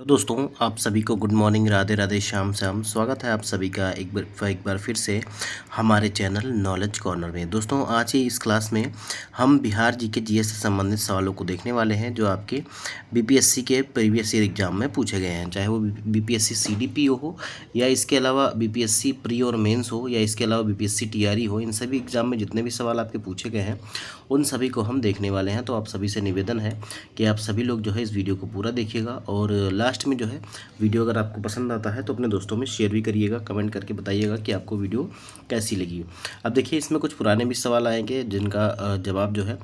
Hello दोस्तों, आप सभी को गुड मॉर्निंग, राधे राधे, श्याम श्याम। स्वागत है आप सभी का एक बार फिर से हमारे चैनल नॉलेज कॉर्नर में। दोस्तों, आज ही इस क्लास में हम बिहार जीके जीएस से संबंधित सवालों को देखने वाले हैं जो आपके बीपीएससी के प्रीवियस ईयर एग्जाम में पूछे गए हैं, चाहे वो बीपीएससी सीडीपीओ हो या इसके अलावा बीपीएससी प्री और मेंस हो या इसके अलावा बीपीएससी टीआरई हो। इन सभी एग्जाम में जितने भी सवाल आपके पूछे गए हैं उन सभी को हम देखने वाले हैं। तो आप सभी से निवेदन है कि आप सभी लोग जो है इस वीडियो को पूरा देखिएगा और लास्ट में जो है वीडियो अगर आपको पसंद आता है तो अपने दोस्तों में शेयर भी करिएगा, कमेंट करके बताइएगा कि आपको वीडियो कैसी लगी। अब देखिए, इसमें कुछ पुराने भी सवाल आएंगे जिनका जवाब जो है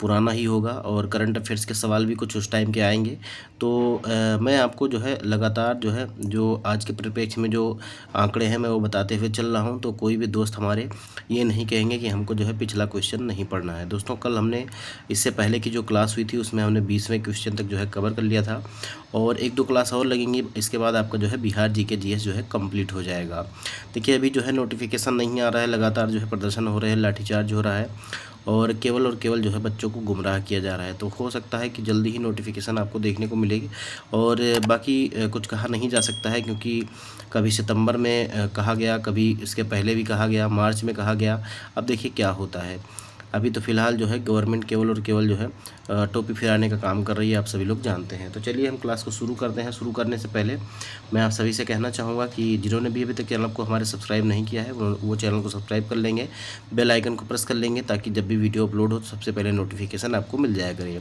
पुराना ही होगा और करंट अफेयर्स के सवाल भी कुछ उस टाइम के आएंगे। तो मैं आपको जो है लगातार जो आज के परिप्रेक्ष्य में जो आंकड़े हैं मैं वो बताते हुए चल रहा हूं, तो कोई भी दोस्त हमारे ये नहीं कहेंगे कि हमको जो है पिछला क्वेश्चन नहीं पढ़ना है। दोस्तों, कल हमने इससे पहले की जो क्लास हुई थी उसमें हमने 20वें क्वेश्चन तक जो है कवर कर लिया था और एक दो क्लास और लगेंगी। इसके बाद आपका जो है बिहार जीके जीएस जो है कंप्लीट हो जाएगा। देखिए, अभी जो है नोटिफिकेशन नहीं आ रहा है, लगातार जो है प्रदर्शन हो रहे हैं, लाठीचार्ज हो रहा है और केवल जो है बच्चों को गुमराह किया जा रहा है। तो हो सकता है कि जल्दी ही नोटिफिकेशन आपको देखने को मिलेगी और बाकी कुछ कहा नहीं जा सकता है, क्योंकि कभी सितंबर में कहा गया, कभी इसके पहले भी कहा गया, मार्च में कहा गया। अब देखिए क्या होता है। अभी तो फ़िलहाल जो है गवर्नमेंट केवल जो है टोपी फिराने का काम कर रही है, आप सभी लोग जानते हैं। तो चलिए हम क्लास को शुरू करते हैं। शुरू करने से पहले मैं आप सभी से कहना चाहूँगा कि जिन्होंने भी अभी तक चैनल को हमारे सब्सक्राइब नहीं किया है वो चैनल को सब्सक्राइब कर लेंगे, बेल आइकन को प्रेस कर लेंगे ताकि जब भी वीडियो अपलोड हो तो सबसे पहले नोटिफिकेशन आपको मिल जाया करें।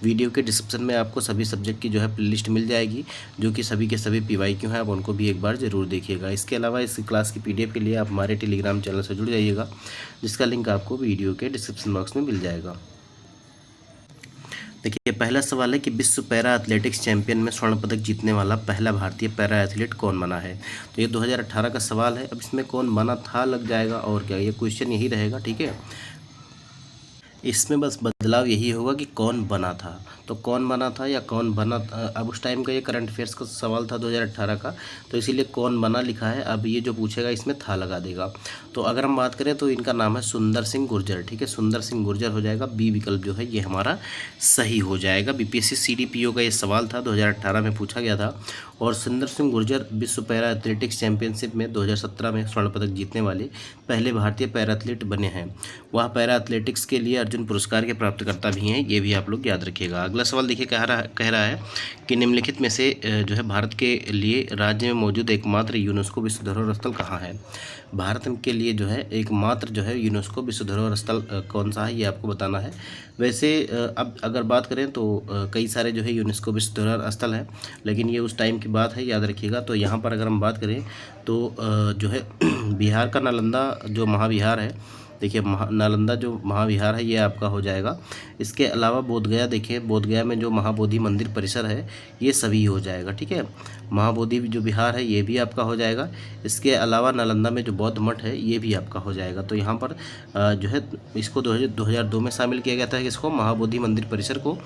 वीडियो के डिस्क्रिप्शन में आपको सभी सब्जेक्ट की जो है प्लेलिस्ट मिल जाएगी, जो कि सभी के सभी PYQ हैं। आप उनको भी एक बार ज़रूर देखिएगा। इसके अलावा इस क्लास की PDF के लिए आप हमारे टेलीग्राम चैनल से जुड़ जाइएगा, जिसका लिंक आपको वीडियो के डिस्क्रिप्शन बॉक्स में मिल जाएगा। देखिए, पहला सवाल है कि विश्व पैरा एथलेटिक्स चैंपियन में स्वर्ण पदक जीतने वाला पहला भारतीय पैरा एथलीट कौन बना है। तो ये 2018 का सवाल है। अब इसमें कौन बना था लग जाएगा और क्या, ये क्वेश्चन यही रहेगा, ठीक है। इसमें बस बदलाव यही होगा कि कौन बना था। तो कौन बना था या कौन बना, अब उस टाइम का ये करंट अफेयर्स का सवाल था 2018 का, तो इसीलिए कौन बना लिखा है। अब ये जो पूछेगा इसमें था लगा देगा। तो अगर हम बात करें तो इनका नाम है सुंदर सिंह गुर्जर, ठीक है। सुंदर सिंह गुर्जर हो जाएगा, बी विकल्प जो है ये हमारा सही हो जाएगा। बीपीएससी सीडीपीओ का ये सवाल था, 2018 में पूछा गया था और सुंदर सिंह गुर्जर विश्व पैरा एथलेटिक्स चैंपियनशिप में 2017 में स्वर्ण पदक जीतने वाले पहले भारतीय पैरा एथलीट बने हैं। वह पैरा एथलेटिक्स के लिए अर्जुन पुरस्कार के प्राप्तकर्ता भी हैं, ये भी आप लोग याद रखिएगा। अगला सवाल देखिए, कह रहा है कि निम्नलिखित में से जो है भारत के लिए राज्य में मौजूद एकमात्र यूनेस्को विश्व धरोहर स्थल कहाँ है। भारत के लिए जो है एकमात्र जो है यूनेस्को विश्व धरोहर स्थल कौन सा है, ये आपको बताना है। वैसे अब अगर बात करें तो कई सारे जो है यूनेस्को विश्व धरोहर स्थल है, लेकिन ये उस टाइम की बात है, याद रखिएगा। तो यहाँ पर अगर हम बात करें तो जो है बिहार का नालंदा जो महाविहार है, देखिए नालंदा जो महाविहार है ये आपका हो जाएगा। इसके अलावा बोधगया, देखिए बोधगया में जो महाबोधि मंदिर परिसर है ये सभी हो जाएगा, ठीक है। महाबोधि जो विहार है ये भी आपका हो जाएगा। इसके अलावा नालंदा में जो बौद्ध मठ है ये भी आपका हो जाएगा। तो यहाँ पर जो है इसको 2002 में शामिल किया गया था, इसको महाबोधि मंदिर परिसर को,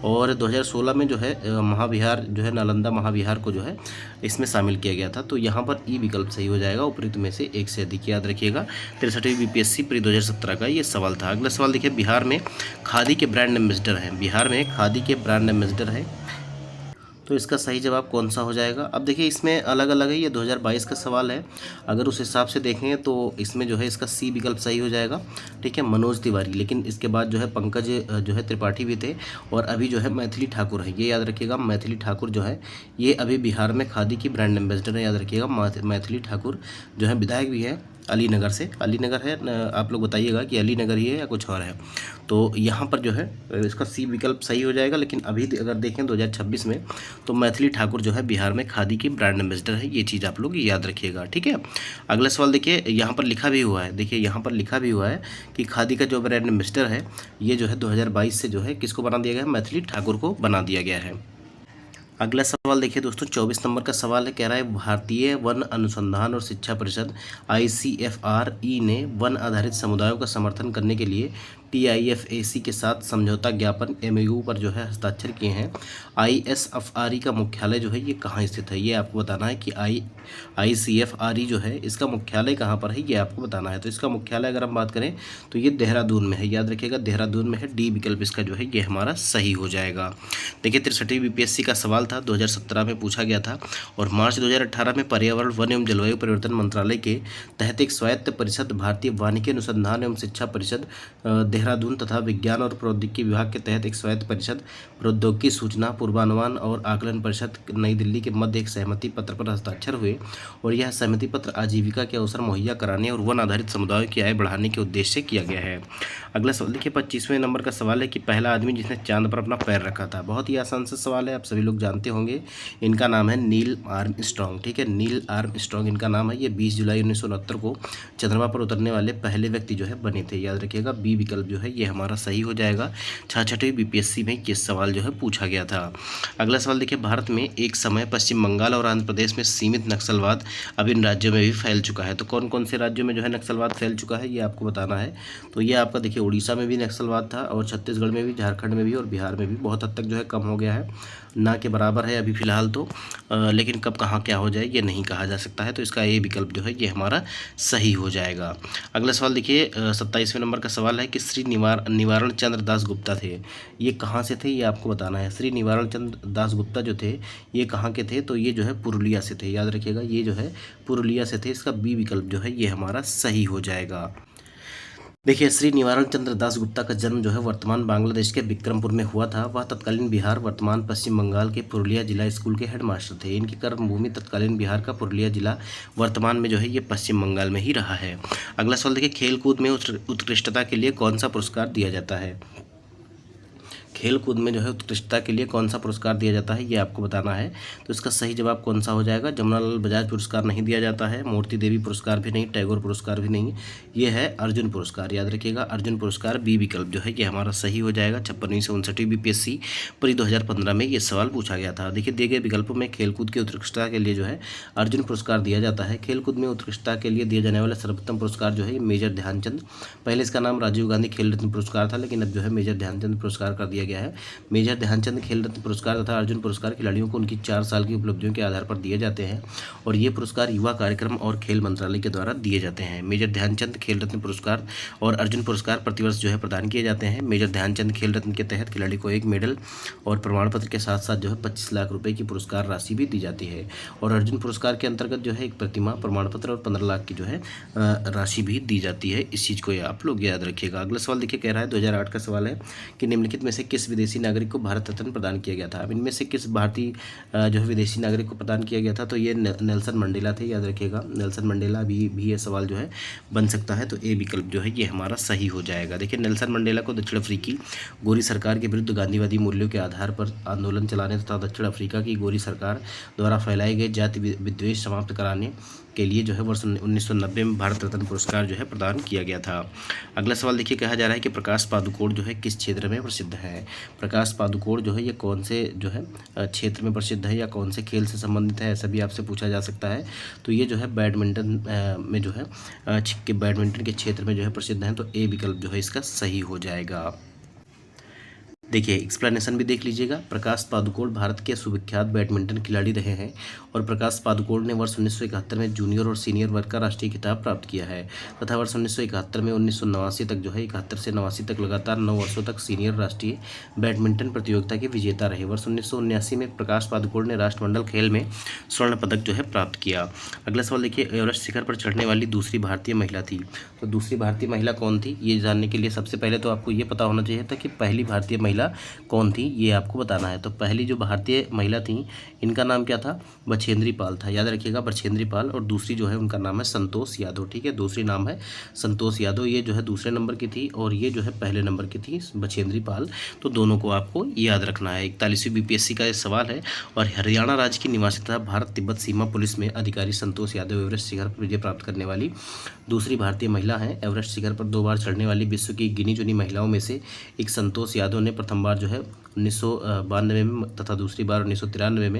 और 2016 में जो है महाविहार जो है नालंदा महाविहार को जो है इसमें शामिल किया गया था। तो यहाँ पर ई विकल्प सही हो जाएगा, उपयुक्त में से एक से अधिक, याद रखिएगा। 63वीं बीपीएससी प्री 2017 का ये सवाल था। अगला सवाल देखिए, बिहार में खादी के ब्रांड एम्बेसडर हैं। बिहार में खादी के ब्रांड एम्बेसडर है, तो इसका सही जवाब कौन सा हो जाएगा। अब देखिए इसमें अलग अलग है, ये 2022 का सवाल है। अगर उस हिसाब से देखें तो इसमें जो है इसका सी विकल्प सही हो जाएगा, ठीक है, मनोज तिवारी। लेकिन इसके बाद जो है पंकज जो है त्रिपाठी भी थे और अभी जो है मैथिली ठाकुर है, ये याद रखिएगा। मैथिली ठाकुर जो है ये अभी बिहार में खादी की ब्रांड एम्बेसडर है, याद रखिएगा। मैथिली ठाकुर जो है विधायक भी है अलीनगर से, अलीनगर है, आप लोग बताइएगा कि अलीनगर ही है या कुछ और है। तो यहाँ पर जो है इसका सी विकल्प सही हो जाएगा। लेकिन अभी अगर देखें 2026 में तो मैथिली ठाकुर जो है बिहार में खादी की ब्रांड एम्बेसडर है, ये चीज़ आप लोग याद रखिएगा, ठीक है। अगला सवाल देखिए, यहाँ पर लिखा भी हुआ है, देखिए यहाँ पर लिखा भी हुआ है कि खादी का जो ब्रांड एम्बेसडर है ये जो है 2022 से जो है किसको बना दिया गया है, मैथिली ठाकुर को बना दिया गया है। अगला सवाल देखिए दोस्तों, 24 नंबर का सवाल है। कह रहा है भारतीय वन अनुसंधान और शिक्षा परिषद ICFRE ने वन आधारित समुदायों का समर्थन करने के लिए TIFAC के साथ समझौता ज्ञापन MOU पर जो है हस्ताक्षर किए हैं। ISFRE का मुख्यालय जो है ये कहाँ स्थित है, ये आपको बताना है कि ICFRE जो है इसका मुख्यालय कहाँ पर है, ये आपको बताना है। तो इसका मुख्यालय अगर हम बात करें तो ये देहरादून में है, याद रखिएगा देहरादून में है। डी विकल्प इसका जो है ये हमारा सही हो जाएगा। देखिए 63वीं BPSC का सवाल था, 2017 में पूछा गया था और मार्च 2018 में पर्यावरण, वन एवं जलवायु परिवर्तन मंत्रालय के तहत एक स्वायत्त परिषद भारतीय वानिकी अनुसंधान एवं शिक्षा परिषद देहरादून तथा विज्ञान और प्रौद्योगिकी विभाग के तहत एक स्वायत्त परिषद प्रौद्योगिकी, सूचना, पूर्वानुमान और आकलन परिषद नई दिल्ली के मध्य एक सहमति पत्र पर हस्ताक्षर हुए और यह सहमति पत्र आजीविका के अवसर मुहैया कराने और वन आधारित समुदायों की आय बढ़ाने के उद्देश्य से किया गया है। अगला सवाल देखिए 25वें नंबर का सवाल है कि पहला आदमी जिसने चांद पर अपना पैर रखा था। बहुत ही आसान सा सवाल है, आप सभी लोग जानते होंगे। इनका नाम है नील आर्मस्ट्रॉन्ग, ठीक है, नील आर्मस्ट्रॉन्ग इनका नाम है। ये 20 जुलाई 1969 को चंद्रमा पर उतरने वाले पहले व्यक्ति जो है बने थे, याद रखिएगा। बी विकल्प जो है ये हमारा सही हो जाएगा। 66वीं BPSC में ये सवाल जो है पूछा गया था। अगला सवाल देखिए, भारत में एक समय पश्चिम बंगाल और आंध्र प्रदेश में सीमित नक्सलवाद अब इन राज्यों में भी फैल चुका है। तो कौन कौन से राज्यों में जो है नक्सलवाद फैल चुका है, ये आपको बताना है। तो ये आपका देखिए उड़ीसा में भी नक्सलवाद था और छत्तीसगढ़ में भी, झारखंड में भी और बिहार में भी बहुत हद तक जो है कम हो गया है, ना के बराबर है अभी फिलहाल तो, लेकिन कब कहाँ क्या हो जाए ये नहीं कहा जा सकता है। तो इसका ए विकल्प जो है ये हमारा सही हो जाएगा। अगला सवाल देखिए 27वें नंबर का सवाल है कि श्री निवारण चंद्र दास गुप्ता थे, ये कहाँ से थे, ये आपको बताना है। श्री निवारण चंद्र दास गुप्ता जो थे ये कहाँ के थे, तो ये जो है पुरुलिया से थे, याद रखिएगा ये जो है पुरुलिया से थे। इसका बी विकल्प जो है ये हमारा सही हो जाएगा। देखिए श्री निवारण चंद्र दास गुप्ता का जन्म जो है वर्तमान बांग्लादेश के विक्रमपुर में हुआ था। वह तत्कालीन बिहार वर्तमान पश्चिम बंगाल के पुरुलिया जिला स्कूल के हेडमास्टर थे। इनकी कर्मभूमि तत्कालीन बिहार का पुरुलिया जिला वर्तमान में जो है ये पश्चिम बंगाल में ही रहा है। अगला सवाल देखिए, खेलकूद में उत्कृष्टता के लिए कौन सा पुरस्कार दिया जाता है। खेल कूद में जो है उत्कृष्टता के लिए कौन सा पुरस्कार दिया जाता है, ये आपको बताना है। तो इसका सही जवाब कौन सा हो जाएगा। जमुनालाल बजाज पुरस्कार नहीं दिया जाता है, मूर्ति देवी पुरस्कार भी नहीं, टैगोर पुरस्कार भी नहीं, ये है अर्जुन पुरस्कार, याद रखिएगा अर्जुन पुरस्कार। बी विकल्प जो है ये हमारा सही हो जाएगा। 56वीं से 59वीं BPSC प्री 2015 में ये सवाल पूछा गया था। देखिए दिए गए विकल्पों में खेलकूद की उत्कृष्टता के लिए जो है अर्जुन पुरस्कार दिया जाता है। खेलकूद में उत्कृष्टता के लिए दिए जाने वाला सर्वोत्तम पुरस्कार जो है मेजर ध्यानचंद, पहले इसका नाम राजीव गांधी खेल रत्न पुरस्कार था, लेकिन अब जो है मेजर ध्यानचंद पुरस्कार कर दिया गया है। मेजर ध्यानचंद खेल रत्न पुरस्कार तथा अर्जुन पुरस्कार खिलाड़ियों को उनकी 4 साल की उपलब्धियों के आधार पर दिए जाते हैं और ये पुरस्कार युवा कार्यक्रम और खेल मंत्रालय के द्वारा दिए जाते हैं। मेजर ध्यानचंद खेल रत्न पुरस्कार और अर्जुन पुरस्कार प्रतिवर्ष जो है प्रदान किए जाते हैं। मेजर ध्यानचंद खेल रत्न के तहत खिलाड़ी को एक मेडल और प्रमाण पत्र के साथ साथ जो है 25 लाख रुपए की पुरस्कार राशि भी दी जाती है और अर्जुन पुरस्कार के अंतर्गत जो है एक प्रतिमा, प्रमाण पत्र और 15 लाख की जो है राशि भी दी जाती है। इस चीज़ को आप लोग याद रखिएगा। अगला सवाल देखिए कह रहा है 2008 का सवाल है कि निम्नलिखित में से किस विदेशी नागरिक को भारत रत्न प्रदान किया गया था। अब इनमें से किस भारतीय जो है विदेशी नागरिक को प्रदान किया गया था, तो ये नेल्सन मंडेला थे, याद रखिएगा नेल्सन मंडेला भी ये सवाल जो है बन सकता है। तो ए विकल्प जो है ये हमारा सही हो जाएगा। देखिए नेल्सन मंडेला को दक्षिण अफ्रीकी गोरी सरकार के विरुद्ध गांधीवादी मूल्यों के आधार पर आंदोलन चलाने तथा दक्षिण अफ्रीका की गोरी सरकार द्वारा फैलाए गए जाति विद्वेष समाप्त कराने के लिए जो है वर्ष 1990 में भारत रत्न पुरस्कार जो है प्रदान किया गया था। अगला सवाल देखिए कहा जा रहा है कि प्रकाश पादुकोण जो है किस क्षेत्र में प्रसिद्ध है। प्रकाश पादुकोण जो है ये कौन से जो है क्षेत्र में प्रसिद्ध है या कौन से खेल से संबंधित है, ऐसा भी आपसे पूछा जा सकता है। तो ये जो है बैडमिंटन में जो है बैडमिंटन के क्षेत्र में जो है प्रसिद्ध है। तो ए विकल्प जो है इसका सही हो जाएगा। देखिए एक्सप्लेनेशन भी देख लीजिएगा। प्रकाश पादुकोण भारत के सुविख्यात बैडमिंटन खिलाड़ी रहे हैं और प्रकाश पादुकोण ने वर्ष 1971 में जूनियर और सीनियर वर्ग का राष्ट्रीय खिताब प्राप्त किया है तथा वर्ष 1971 में 1989 तक जो है 71 से 89 तक लगातार 9 वर्षों तक सीनियर राष्ट्रीय बैडमिंटन प्रतियोगिता के विजेता रहे। वर्ष 1979 में प्रकाश पादुकोण ने राष्ट्रमंडल खेल में स्वर्ण पदक जो है प्राप्त किया। अगला सवाल देखिए, एवरेस्ट शिखर पर चढ़ने वाली दूसरी भारतीय महिला थी। तो दूसरी भारतीय महिला कौन थी, ये जानने के लिए सबसे पहले तो आपको ये पता होना चाहिए था कि पहली भारतीय महिला कौन थी, ये आपको बताना है। तो पहली जो भारतीय महिला थी इनका नाम क्या था, बछेंद्री पाल था, याद रखिएगा बछेंद्री पाल। और दूसरी जो है उनका नाम है संतोष यादव, ठीक है, दूसरी नाम है संतोष यादव। ये जो है दूसरे नंबर की थी और ये जो है पहले नंबर की थी बछेंद्री पाल। तो दोनों को आपको याद रखना है। 41वीं BPSC का ये सवाल है और हरियाणा राज्य की निवासी तथा भारत तिब्बत सीमा पुलिस में अधिकारी संतोष यादव एवरेस्ट शिखर पर विजय प्राप्त करने वाली दूसरी भारतीय महिला है। एवरेस्ट शिखर पर 2 बार चढ़ने वाली विश्व की गिनी चुनी महिलाओं में से एक संतोष यादव ने प्रथम बार जो है 1992 में तथा दूसरी बार 1993 में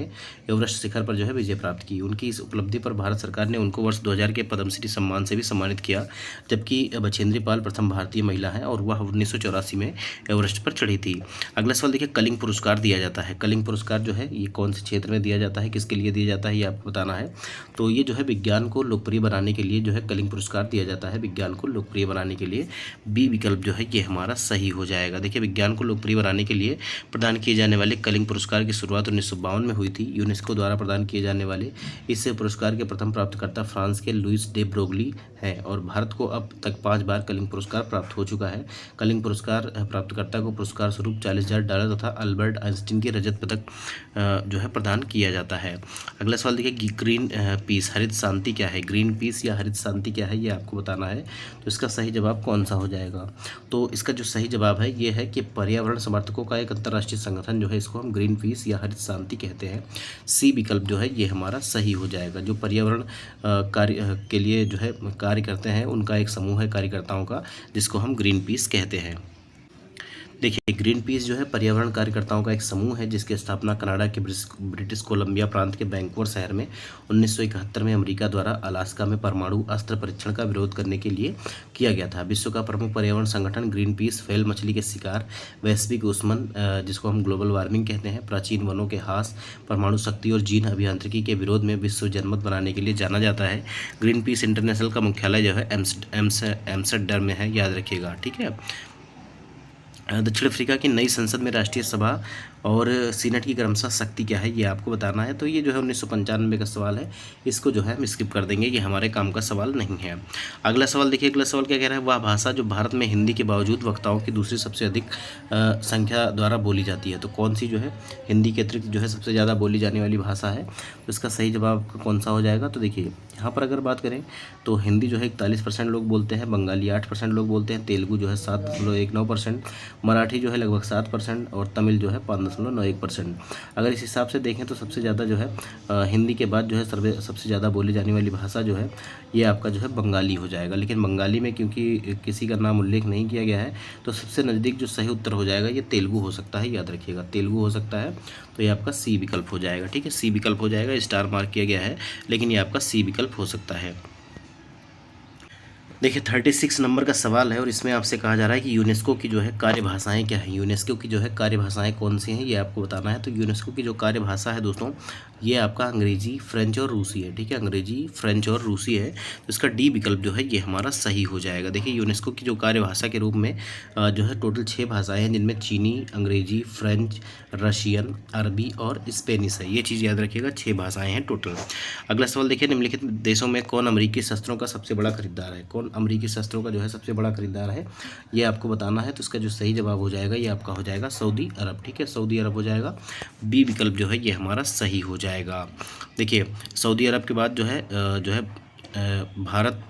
एवरेस्ट शिखर पर जो है विजय प्राप्त की। उनकी इस उपलब्धि पर भारत सरकार ने उनको वर्ष 2000 के पद्मश्री सम्मान से भी सम्मानित किया, जबकि बछेंद्री पाल प्रथम भारतीय महिला हैं और वह 1984 में एवरेस्ट पर चढ़ी थी। अगला सवाल देखिए, कलिंग पुरस्कार दिया जाता है। कलिंग पुरस्कार जो है ये कौन से क्षेत्र में दिया जाता है, किसके लिए दिया जाता है, ये आपको बताना है। तो ये जो है विज्ञान को लोकप्रिय बनाने के लिए जो है कलिंग पुरस्कार दिया जाता है, विज्ञान को लोकप्रिय बनाने के लिए। बी विकल्प जो है ये हमारा सही हो जाएगा। देखिए, विज्ञान को लोकप्रिय बनाने के लिए प्रदान किए जाने वाले कलिंग पुरस्कार की शुरुआत 1952 में हुई थी। यूनेस्को द्वारा प्रदान किए जाने वाले इस पुरस्कार के प्रथम प्राप्तकर्ता फ्रांस के लुइस डे ब्रोगली हैं और भारत को अब तक 5 बार कलिंग पुरस्कार प्राप्त हो चुका है। कलिंग पुरस्कार प्राप्तकर्ता को पुरस्कार स्वरूप $40,000 तथा अल्बर्ट आइंस्टीन की रजत पदक जो है प्रदान किया जाता है। अगला सवाल देखिए, ग्रीन पीस हरित शांति क्या है। ग्रीन पीस या हरित शांति क्या है, ये आपको बताना है। तो इसका सही जवाब कौन सा हो जाएगा। तो इसका जो सही जवाब है ये है कि पर्यावरण समर्थकों का एक अंतर्राष्ट्रीय संगठन जो है, इसको हम ग्रीन पीस या हरित शांति कहते हैं। सी विकल्प जो है ये हमारा सही हो जाएगा। जो पर्यावरण कार्य के लिए जो है कार्य करते हैं, उनका एक समूह है कार्यकर्ताओं का, जिसको हम ग्रीन पीस कहते हैं। देखिए, ग्रीन पीस जो है पर्यावरण कार्यकर्ताओं का एक समूह है, जिसकी स्थापना कनाडा के ब्रिटिश कोलंबिया प्रांत के वैंकूवर शहर में 1971 में अमेरिका द्वारा अलास्का में परमाणु अस्त्र परीक्षण का विरोध करने के लिए किया गया था। विश्व का प्रमुख पर्यावरण संगठन ग्रीन पीस व्हेल मछली के शिकार, वैश्विक ऊष्मन जिसको हम ग्लोबल वार्मिंग कहते हैं, प्राचीन वनों के ह्रास, परमाणु शक्ति और जीन अभियांत्रिकी के विरोध में विश्व जनमत बनाने के लिए जाना जाता है। ग्रीन पीस इंटरनेशनल का मुख्यालय जो है एम्स्टर्डम में है, याद रखिएगा, ठीक है। दक्षिण अफ्रीका की नई संसद में राष्ट्रीय सभा और सीनेट की क्रमशः शक्ति क्या है, ये आपको बताना है। तो ये जो है 1995 का सवाल है, इसको जो है हम स्किप कर देंगे, ये हमारे काम का सवाल नहीं है। अगला सवाल देखिए, अगला सवाल क्या कह रहा है, वह भाषा जो भारत में हिंदी के बावजूद वक्ताओं की दूसरी सबसे अधिक संख्या द्वारा बोली जाती है। तो कौन सी जो है हिंदी के अतिरिक्त जो है सबसे ज़्यादा बोली जाने वाली भाषा है, तो इसका सही जवाब कौन सा हो जाएगा। तो देखिए, यहाँ पर अगर बात करें तो हिंदी जो है 41% लोग बोलते हैं, बंगाली 8% लोग बोलते हैं, तेलुगु जो है 7.19%, मराठी जो है लगभग 7% और तमिल जो है 5.91%। अगर इस हिसाब से देखें तो सबसे ज़्यादा जो है हिंदी के बाद जो है सबसे ज़्यादा बोली जाने वाली भाषा जो है ये आपका जो है बंगाली हो जाएगा। लेकिन बंगाली में क्योंकि किसी का नाम उल्लेख नहीं किया गया है, तो सबसे नज़दीक जो सही उत्तर हो जाएगा ये तेलुगु हो सकता है, याद रखिएगा, तेलुगु हो सकता है। तो ये आपका सी विकल्प हो जाएगा, ठीक है, सी विकल्प हो जाएगा। स्टार मार्क किया गया है, लेकिन ये आपका सी विकल्प हो सकता है। देखिए, 36 नंबर का सवाल है और इसमें आपसे कहा जा रहा है कि यूनेस्को की जो है कार्यभाषाएं क्या हैं। यूनेस्को की जो है कार्यभाषाएं कौन सी हैं, ये आपको बताना है। तो यूनेस्को की जो कार्यभाषा है दोस्तों, ये आपका अंग्रेजी, फ्रेंच और रूसी है, ठीक है, अंग्रेजी, फ्रेंच और रूसी है। तो इसका डी विकल्प जो है ये हमारा सही हो जाएगा। देखिए, यूनेस्को की जो कार्यभाषा के रूप में जो है टोटल 6 भाषाएँ हैं, जिनमें चीनी, अंग्रेजी, फ्रेंच, रशियन, अरबी और स्पेनिश है। ये चीज़ याद रखिएगा, 6 भाषाएँ हैं टोटल। अगला सवाल देखिए, निम्नलिखित देशों में कौन अमेरिकी शस्त्रों का सबसे बड़ा खरीदार है। कौन अमेरिकी शस्त्रों का जो है सबसे बड़ा खरीदार है, ये आपको बताना है। तो इसका जो सही जवाब हो जाएगा ये आपका हो जाएगा सऊदी अरब, ठीक है, सऊदी अरब हो जाएगा। बी विकल्प जो है ये हमारा सही हो जाएगा। देखिए, सऊदी अरब के बाद जो है भारत,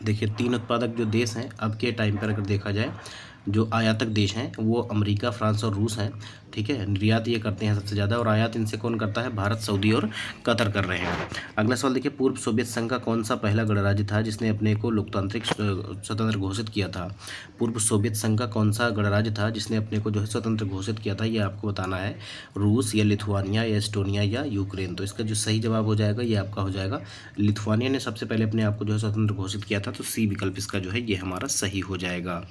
देखिए 3 उत्पादक जो देश हैं अब के टाइम पर अगर देखा जाए, जो आयातक देश हैं वो अमेरिका, फ्रांस और रूस हैं, ठीक है। निर्यात ये करते हैं सबसे ज़्यादा और आयात इनसे कौन करता है, भारत, सऊदी और कतर कर रहे हैं। अगला सवाल देखिए, पूर्व सोवियत संघ का कौन सा पहला गणराज्य था जिसने अपने को लोकतांत्रिक स्वतंत्र घोषित किया था। पूर्व सोवियत संघ का कौन सा गणराज्य था जिसने अपने को जो है स्वतंत्र घोषित किया था, ये आपको बताना है। रूस या लिथुआनिया या एस्टोनिया या यूक्रेन। तो इसका जो सही जवाब हो जाएगा ये आपका हो जाएगा लिथुआनिया ने सबसे पहले अपने आप को जो है स्वतंत्र घोषित किया था। तो सी विकल्प इसका जो है ये हमारा सही हो जाएगा।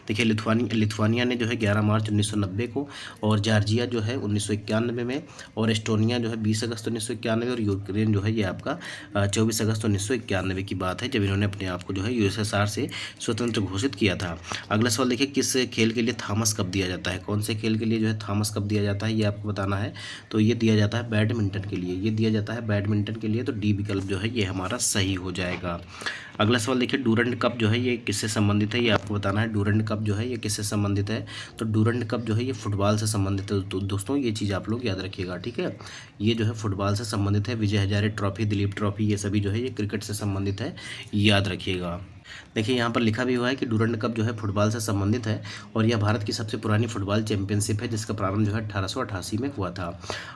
देखिए, लिथुआनिया ने जो है 11 मार्च 1990 को, और जॉर्जिया जो है 1991 में, और एस्टोनिया जो है 20 अगस्त 1991, और यूक्रेन जो है ये आपका 24 अगस्त 1991 की बात है, जब इन्होंने अपने आप को जो है यूएसएसआर से स्वतंत्र घोषित किया था। अगला सवाल देखिए, किस खेल के लिए थॉमस कप दिया जाता है। कौन से खेल के लिए जो है थॉमस कप दिया जाता है, ये आपको बताना है। तो ये दिया जाता है बैडमिंटन के लिए, ये दिया जाता है बैडमिंटन के लिए। तो डी विकल्प जो है ये हमारा सही हो जाएगा। अगला सवाल देखिए, डूरंड कप जो है ये किससे संबंधित है, ये आपको बताना है। डूरंड कप जो है ये किससे संबंधित है, तो डूरंड कप जो है ये फुटबॉल से संबंधित है। तो दोस्तों ये चीज़ आप लोग याद रखिएगा, ठीक है, ये जो है फुटबॉल से संबंधित है। विजय हजारे ट्रॉफी, दिलीप ट्रॉफी, ये सभी जो है ये क्रिकेट से संबंधित है, याद रखिएगा। देखिए यहाँ पर लिखा भी हुआ है कि डूरंड कप जो है फुटबॉल से संबंधित है और यह भारत की सबसे पुरानी फुटबॉल चैंपियनशिप है जिसका प्रारंभ जो है 1888 में हुआ था।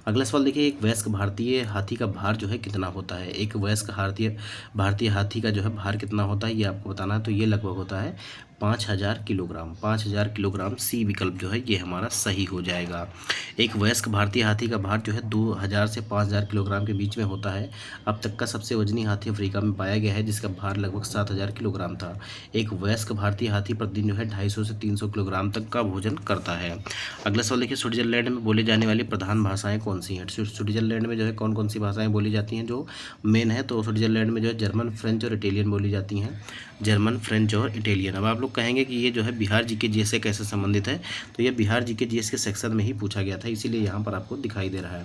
अगला सवाल देखिए, एक वयस्क भारतीय हाथी का भार जो है कितना होता है। एक वयस्क भारतीय भारतीय हाथी का जो है भार कितना होता है ये आपको बताना है। तो ये लगभग होता है 5000 किलोग्राम। 5000 किलोग्राम सी विकल्प जो है ये हमारा सही हो जाएगा। एक वयस्क भारतीय हाथी का भार जो है 2000 से 5000 किलोग्राम के बीच में होता है। अब तक का सबसे वजनी हाथी अफ्रीका में पाया गया है जिसका भार लगभग 7000 किलोग्राम था। एक वयस्क भारतीय हाथी प्रतिदिन जो है 250 से 300 किलोग्राम तक का भोजन करता है। अगला सवाल देखिए, स्विट्जरलैंड में बोली जाने वाली प्रधान भाषाएं कौन सी हैं। स्विट्जरलैंड में जो है कौन कौन सी भाषाएं बोली जाती हैं जो मेन है। तो स्विट्जरलैंड में जो है जर्मन, फ्रेंच और इटालियन बोली जाती हैं। जर्मन, फ्रेंच और इटालियन। अब आप लोग कहेंगे कि ये जो है बिहार जीके जीएस से कैसे संबंधित है। तो ये बिहार जीके जीएस के सेक्शन में ही पूछा गया था, इसीलिए यहाँ पर आपको दिखाई दे रहा है।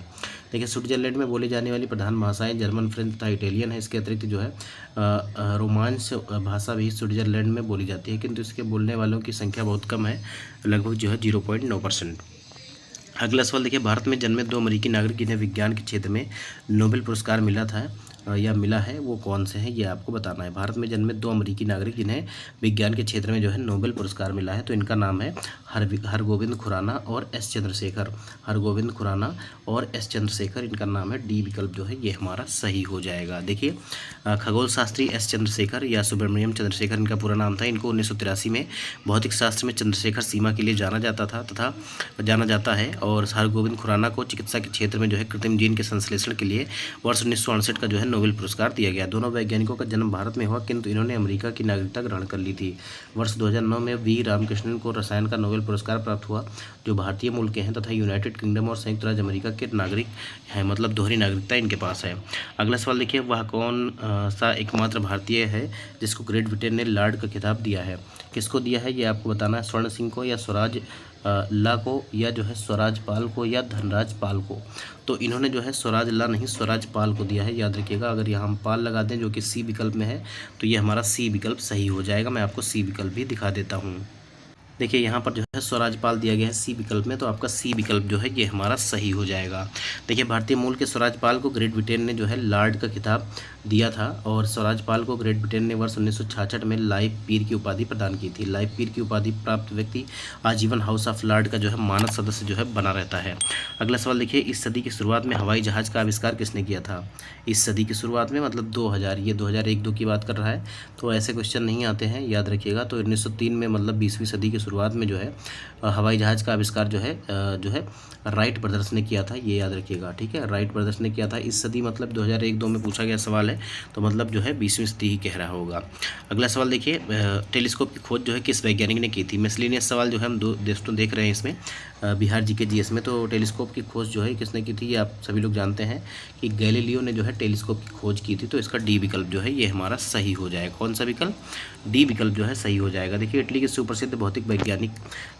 देखिए स्विट्जरलैंड में बोली जाने वाली प्रधान भाषाएं जर्मन, फ्रेंच तथा इटालियन है। इसके अतिरिक्त जो है रोमांस भाषा भी स्विट्जरलैंड में बोली जाती है, किंतु इसके बोलने वालों की संख्या बहुत कम है, लगभग जो है 0.9%। अगला सवाल देखिए, भारत में जन्मे 2 अमेरिकी नागरिक जिन्हें विज्ञान के क्षेत्र में नोबेल पुरस्कार मिला था या मिला है, वो कौन से हैं ये आपको बताना है। भारत में जन्मे 2 अमेरिकी नागरिक जिन्हें विज्ञान के क्षेत्र में जो है नोबेल पुरस्कार मिला है, तो इनका नाम है हरगोविंद खुराना और एस चंद्रशेखर। हरगोविंद खुराना और एस चंद्रशेखर, इनका नाम है। डी विकल्प जो है ये हमारा सही हो जाएगा। देखिए खगोल शास्त्री एस चंद्रशेखर या सुब्रमण्यम चंद्रशेखर इनका पूरा नाम था। इनको 1983 में भौतिक शास्त्र में चंद्रशेखर सीमा के लिए जाना जाता था तथा जाना जाता है। और हरगोविंद खुराना को चिकित्सा के क्षेत्र में जो है कृत्रिम जीन के संश्लेषण के लिए वर्ष 1968 का जो है नोबेल पुरस्कार दिया गया। दोनों वैज्ञानिकों का जन्म भारत में हुआ, किंतु इन्होंने अमेरिका की नागरिकता ग्रहण कर ली थी। वर्ष 2009 में वी रामकृष्णन को रसायन का नोबेल पुरस्कार प्राप्त हुआ, जो भारतीय मूल के हैं तथा यूनाइटेड किंगडम और संयुक्त राज्य अमेरिका के नागरिक हैं, मतलब दोहरी नागरिकता इनके पास है। अगला सवाल देखिए, वह कौन सा एकमात्र भारतीय है जिसको ग्रेट ब्रिटेन ने लॉर्ड का खिताब दिया है। किसको दिया है ये आपको बताना है। स्वर्ण सिंह को या स्वराज ला को या जो है स्वराज पाल को या धनराज पाल को। तो इन्होंने जो है स्वराज ला नहीं स्वराज पाल को दिया है, याद रखिएगा। अगर यहाँ हम पाल लगा दें जो कि सी विकल्प में है तो ये हमारा सी विकल्प सही हो जाएगा। मैं आपको सी विकल्प भी दिखा देता हूँ। देखिए यहाँ पर जो है स्वराजपाल दिया गया है सी विकल्प में, तो आपका सी विकल्प जो है ये हमारा सही हो जाएगा। देखिए भारतीय मूल के स्वराजपाल को ग्रेट ब्रिटेन ने जो है लॉर्ड का खिताब दिया था और स्वराजपाल को ग्रेट ब्रिटेन ने वर्ष 1966 में लाइफ पीर की उपाधि प्रदान की थी। लाइफ पीर की उपाधि प्राप्त व्यक्ति आजीवन हाउस ऑफ लॉर्ड का जो है मानद सदस्य जो है बना रहता है। अगला सवाल देखिए, इस सदी की शुरुआत में हवाई जहाज़ का आविष्कार किसने किया था। इस सदी की शुरुआत में मतलब 2000, ये 2001-2 की बात कर रहा है, तो ऐसे क्वेश्चन नहीं आते हैं, याद रखिएगा। तो 1903 में मतलब 20वीं सदी की शुरुआत में जो है हवाई जहाज़ का आविष्कार जो है राइट ब्रदर्स ने किया था, ये याद रखिएगा। ठीक है, राइट ब्रदर्स ने किया था। इस सदी मतलब 2001-2 में पूछा गया सवाल है, तो मतलब जो है 20वीं सदी ही कह रहा होगा। अगला सवाल देखिए, टेलीस्कोप की खोज जो है किस वैज्ञानिक ने की थी। मिसलेनियस सवाल जो है हम दोस्तों देख रहे हैं इसमें बिहार जीके जीएस में। तो टेलीस्कोप की खोज जो है किसने की थी ये आप सभी लोग जानते हैं कि गैलीलियो ने जो है टेलीस्कोप की खोज की थी। तो इसका डी विकल्प जो है ये हमारा सही हो जाएगा। कौन सा विकल्प, डी विकल्प जो है सही हो जाएगा। देखिए इटली के सुप्रसिद्ध भौतिक वैज्ञानिक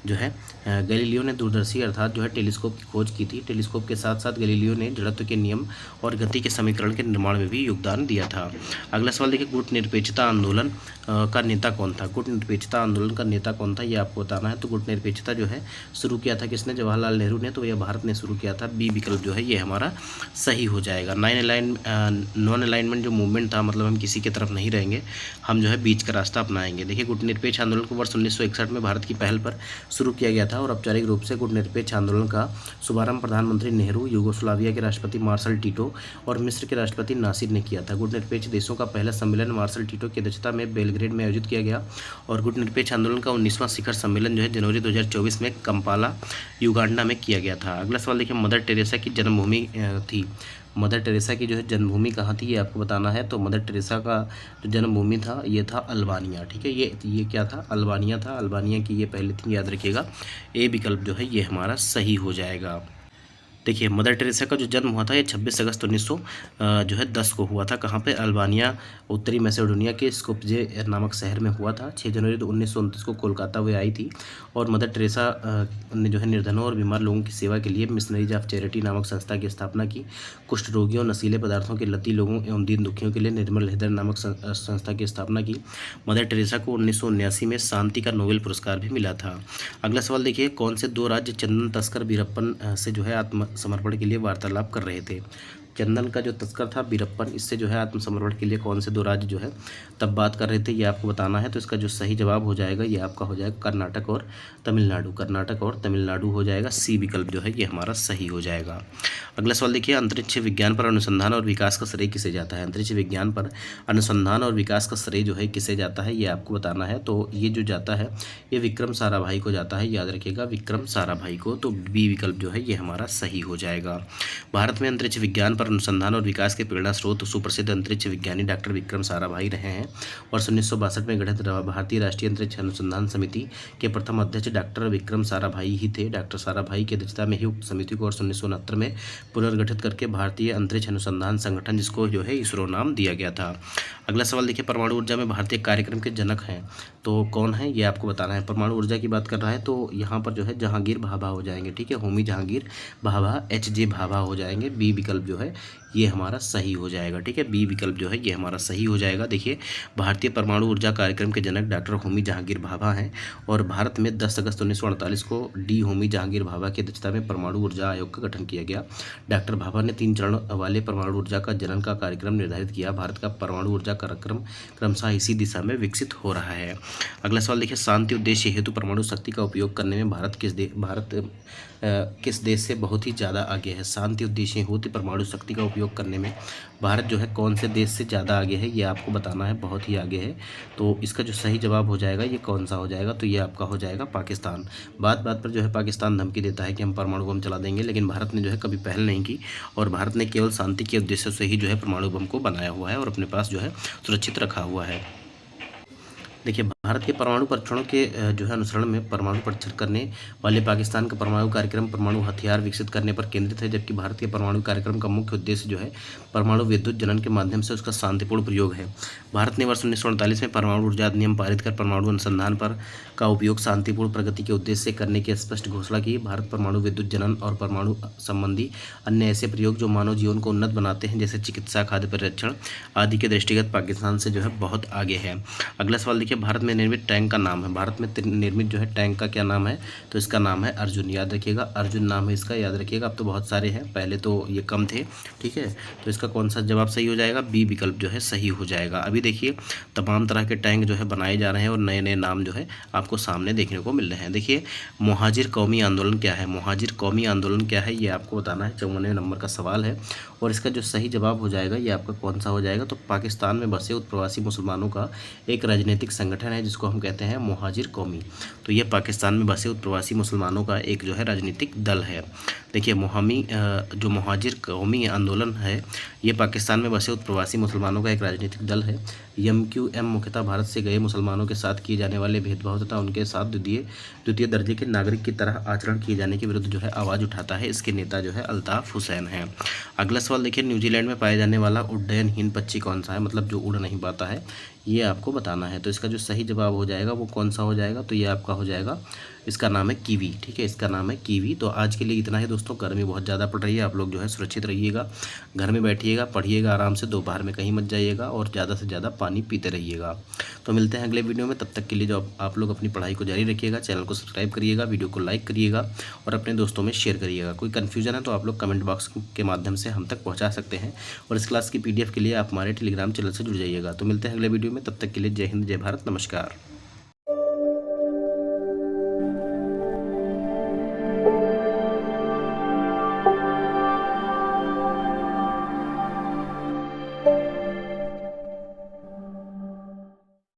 जो है गैलीलियो ने दूरदर्शी अर्थात जो है टेलीस्कोप की खोज की थी। टेलीस्कोप के साथ साथ गैलीलियो ने जड़त्व के नियम और गति के समीकरण के निर्माण में भी योगदान दिया था। अगला सवाल देखिए, गुट निरपेक्षता आंदोलन का नेता कौन था। गुट निरपेक्षता आंदोलन का नेता कौन था ये आपको बताना है। तो गुट निरपेक्षता जो है शुरू किया था किसने, जवाहरलाल नेहरू ने, तो यह भारत ने शुरू किया था। बी विकल्प जो है ये हमारा सही हो जाएगा। नॉन अलाइनमेंट जो मूवमेंट था, मतलब हम किसी की तरफ नहीं रहेंगे, हम जो है बीच का रास्ता अपनाएंगे। देखिए गुटनिरपेक्ष आंदोलन को वर्ष 1961 में भारत की पहल पर शुरू किया गया था और औपचारिक रूप से गुटनिरपेक्ष आंदोलन का शुभारंभ प्रधानमंत्री नेहरू, यूगोस्लाविया के राष्ट्रपति मार्शल टीटो और मिस्र के राष्ट्रपति नासिर ने किया था। गुटनिरपेक्ष देशों का पहला सम्मेलन मार्शल टीटो की अध्यक्षता में बेलग्रेड में आयोजित किया गया और गुटनिरपेक्ष आंदोलन का 19वां शिखर सम्मेलन जो है जनवरी 2024 में कंपाला युगांडा में किया गया था। अगला सवाल देखिए, मदर टेरेसा की जन्मभूमि थी। मदर टेरेसा की जो है जन्मभूमि कहाँ थी ये आपको बताना है। तो मदर टेरेसा का जो जन्मभूमि था ये था अल्बानिया। ठीक है, ये क्या था, अल्बानिया था। अल्बानिया की ये पहले थी, याद रखिएगा। ए विकल्प जो है ये हमारा सही हो जाएगा। देखिए मदर टेरेसा का जो जन्म हुआ था ये 26 अगस्त 1910 को हुआ था। कहाँ पे, अल्बानिया, उत्तरी मैसेडोनिया के स्कोप्जे नामक शहर में हुआ था। 6 जनवरी 1929 को कोलकाता वे आई थी और मदर टेरेसा ने जो है निर्धनों और बीमार लोगों की सेवा के लिए मिशनरीज ऑफ चैरिटी नामक संस्था की स्थापना की। कुष्ठ रोगियों, नशीले पदार्थों के लती लोगों एवं दीन दुखियों के लिए निर्मल हृदय नामक संस्था की स्थापना की। मदर टेरेसा को 1979 में शांति का नोबेल पुरस्कार भी मिला था। अगला सवाल देखिए, कौन से 2 राज्य चंदन तस्कर वीरप्पन से जो है आत्मसमर्पण के लिए वार्तालाप कर रहे थे। चंदन का जो तस्कर था बीरप्पन, इससे जो है आत्मसमर्पण के लिए कौन से दो राज्य जो है तब बात कर रहे थे, ये आपको बताना है। तो इसका जो सही जवाब हो जाएगा ये आपका हो जाएगा कर्नाटक और तमिलनाडु। कर्नाटक और तमिलनाडु हो जाएगा, सी विकल्प जो है ये हमारा सही हो जाएगा। अगला सवाल देखिए, अंतरिक्ष विज्ञान पर अनुसंधान और विकास का श्रेय किसे जाता है? अंतरिक्ष विज्ञान पर अनुसंधान और विकास का श्रेय जो है किसे जाता है, ये आपको बताना है। तो ये जो जाता है ये विक्रम साराभाई को जाता है, याद रखिएगा विक्रम साराभाई को। तो बी विकल्प जो है ये हमारा सही हो जाएगा। भारत में अंतरिक्ष विज्ञान पर अनुसंधान और विकास के प्रेरणा स्रोत सुप्रसिद्ध अंतरिक्ष विज्ञानी डॉक्टर विक्रम साराभाई रहे हैं। वर्ष 1962 में गठित भारतीय राष्ट्रीय अंतरिक्ष अनुसंधान समिति के प्रथम अध्यक्ष डॉक्टर विक्रम साराभाई ही थे। डॉक्टर साराभाई की अध्यक्षता में ही उक्त समिति को वर्ष 1969 में पुनर्गठित करके भारतीय अंतरिक्ष अनुसंधान संगठन, जिसको जो है इसरो नाम दिया गया था। अगला सवाल देखिए, परमाणु ऊर्जा में भारतीय कार्यक्रम के जनक हैं तो कौन है, ये आपको बताना है। परमाणु ऊर्जा की बात कर रहा है तो यहाँ पर जो है जहांगीर भाभा हो जाएंगे, ठीक है, होमी जहांगीर भाभा, एच.जे. भाभा हो जाएंगे। बी विकल्प जो है ये हमारा सही हो जाएगा, ठीक है, बी विकल्प जो है ये हमारा सही हो जाएगा। देखिए, भारतीय परमाणु ऊर्जा कार्यक्रम के जनक डॉक्टर होमी जहांगीर भाभा हैं और भारत में 10 अगस्त 1948 को डी होमी जहांगीर भाभा की अध्यक्षता में परमाणु ऊर्जा आयोग का गठन किया गया। डॉक्टर भाभा ने 3 चरणों वाले परमाणु ऊर्जा का जनन का कार्यक्रम निर्धारित किया। भारत का परमाणु ऊर्जा कार्यक्रम क्रमशः इसी दिशा में विकसित हो रहा है। अगला सवाल देखिए, शांति उद्देश्य हेतु परमाणु शक्ति का उपयोग करने में भारत किस देश से बहुत ही ज़्यादा आगे है? शांति उद्देश्य हेतु परमाणु शक्ति का उपयोग करने में भारत जो है कौन से देश से ज़्यादा आगे है, ये आपको बताना है, बहुत ही आगे है। तो इसका जो सही जवाब हो जाएगा ये कौन सा हो जाएगा, तो ये आपका हो जाएगा पाकिस्तान। बात बात पर जो है पाकिस्तान धमकी देता है कि हम परमाणु बम चला देंगे, लेकिन भारत ने जो है कभी पहल नहीं की और भारत ने केवल शांति के उद्देश्य से ही जो है परमाणु बम को बनाया हुआ है और अपने पास जो है सुरक्षित रखा हुआ है। देखिए, भारत के परमाणु परीक्षणों के जो है अनुसरण में परमाणु परीक्षण करने वाले पाकिस्तान का परमाणु कार्यक्रम परमाणु हथियार विकसित करने पर केंद्रित है, जबकि भारत के परमाणु कार्यक्रम का मुख्य उद्देश्य जो है परमाणु विद्युत जनन के माध्यम से उसका शांतिपूर्ण प्रयोग है। भारत ने वर्ष 1948 में परमाणु ऊर्जा अधिनियम पारित कर परमाणु अनुसंधान पर का उपयोग शांतिपूर्ण प्रगति के उद्देश्य से करने की स्पष्ट घोषणा की। भारत परमाणु विद्युत जनन और परमाणु संबंधी अन्य ऐसे प्रयोग जो मानव जीवन को उन्नत बनाते हैं, जैसे चिकित्सा, खाद्य परिरक्षण आदि के दृष्टिगत पाकिस्तान से जो है बहुत आगे है। अगला सवाल देखिए, भारत में निर्मित टैंक का नाम है। भारत में निर्मित जो है टैंक का क्या नाम है, तो इसका नाम है अर्जुन। याद रखिएगा, अर्जुन नाम है इसका, याद रखिएगा। अब तो बहुत सारे हैं, पहले तो ये कम थे, ठीक है। तो इसका कौन सा जवाब सही हो जाएगा, बी विकल्प जो है सही हो जाएगा। अभी देखिए, तमाम तरह के टैंक जो है बनाए जा रहे हैं और नए नए नाम जो है आपको सामने देखने को मिल रहे हैं। देखिए, मुहाजिर कौमी आंदोलन क्या है, मुहाजिर कौमी आंदोलन क्या है, ये आपको बताना है। 54वें नंबर का सवाल है और इसका जो सही जवाब हो जाएगा ये आपका कौन सा हो जाएगा, तो पाकिस्तान में बसे प्रवासी मुसलमानों का एक राजनीतिक संगठन है जिसको हम कहते हैं मुहाजिर कौमी। तो ये पाकिस्तान में बसे प्रवासी मुसलमानों का एक जो है राजनीतिक दल है। देखिए, जो मुहाजिर कौमी आंदोलन है ये पाकिस्तान में बसे प्रवासी मुसलमानों का एक राजनीतिक दल है। MQM मुख्यतः भारत से गए मुसलमानों के साथ किए जाने वाले भेदभाव तथा उनके साथ द्वितीय दर्जे के नागरिक की तरह आचरण किए जाने के विरुद्ध जो है आवाज़ उठाता है। इसके नेता जो है अल्ताफ़ हुसैन हैं। अगला सवाल देखिए, न्यूजीलैंड में पाए जाने वाला उड्डयनहीन पक्षी कौन सा है, मतलब जो उड़ नहीं पाता है, ये आपको बताना है। तो इसका जो सही जवाब हो जाएगा वो कौन सा हो जाएगा, तो ये आपका हो जाएगा, इसका नाम है कीवी, ठीक है, इसका नाम है कीवी। तो आज के लिए इतना ही दोस्तों, गर्मी बहुत ज़्यादा पड़ रही है, आप लोग जो है सुरक्षित रहिएगा, घर में बैठिएगा, पढ़िएगा आराम से, दोपहर में कहीं मत जाइएगा और ज़्यादा से ज़्यादा पानी पीते रहिएगा। तो मिलते हैं अगले वीडियो में, तब तक के लिए जो आप लोग अपनी पढ़ाई को जारी रखिएगा, चैनल को सब्सक्राइब करिएगा, वीडियो को लाइक करिएगा और अपने दोस्तों में शेयर करिएगा। कोई कन्फ्यूजन है तो आप लोग कमेंट बॉक्स के माध्यम से हम तक पहुँचा सकते हैं और इस क्लास की PDF के लिए आप हमारे टेलीग्राम चैनल से जुड़ जाइएगा। तो मिलते हैं अगले वीडियो में, तब तक के लिए जय हिंद, जय भारत, नमस्कार।